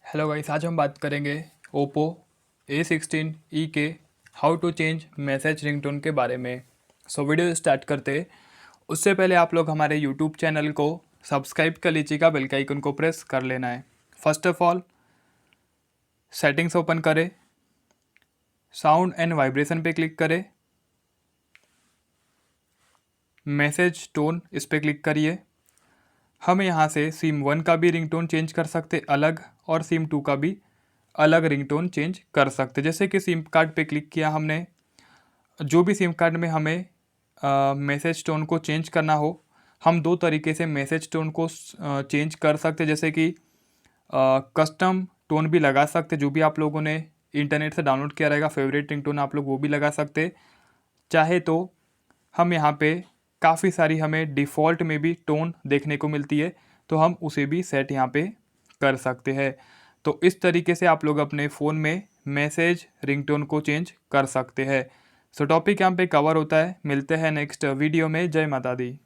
Hello guys, आज हम बात करेंगे ओप्पो A16e के how to change message ringtone के बारे में। वीडियो स्टार्ट करते उससे पहले आप लोग हमारे यूट्यूब चैनल को सब्सक्राइब कर लीजिएगा, बेल का आइकन को प्रेस कर लेना है। First of all settings open करें, साउंड एंड वाइब्रेशन पे क्लिक करें, मैसेज टोन इस पर क्लिक करिए। हम यहाँ से सिम 1 का भी रिंगटोन चेंज कर सकते अलग, और सिम 2 का भी अलग रिंगटोन चेंज कर सकते। जैसे कि सिम कार्ड पे क्लिक किया हमने, जो भी सिम कार्ड में हमें मैसेज टोन को चेंज करना हो, हम दो तरीके से मैसेज टोन को चेंज कर सकते। जैसे कि कस्टम टोन भी लगा सकते, जो भी आप लोगों ने इंटरनेट से डाउनलोड किया रहेगा फेवरेट रिंगटोन, आप लोग वो भी लगा सकते। चाहे तो हम यहाँ पे काफ़ी सारी हमें डिफ़ॉल्ट में भी टोन देखने को मिलती है, तो हम उसे भी सेट यहाँ पे कर सकते हैं। तो इस तरीके से आप लोग अपने फ़ोन में मैसेज रिंगटोन को चेंज कर सकते हैं। टॉपिक यहाँ पे कवर होता है। मिलते हैं नेक्स्ट वीडियो में। जय माता दी।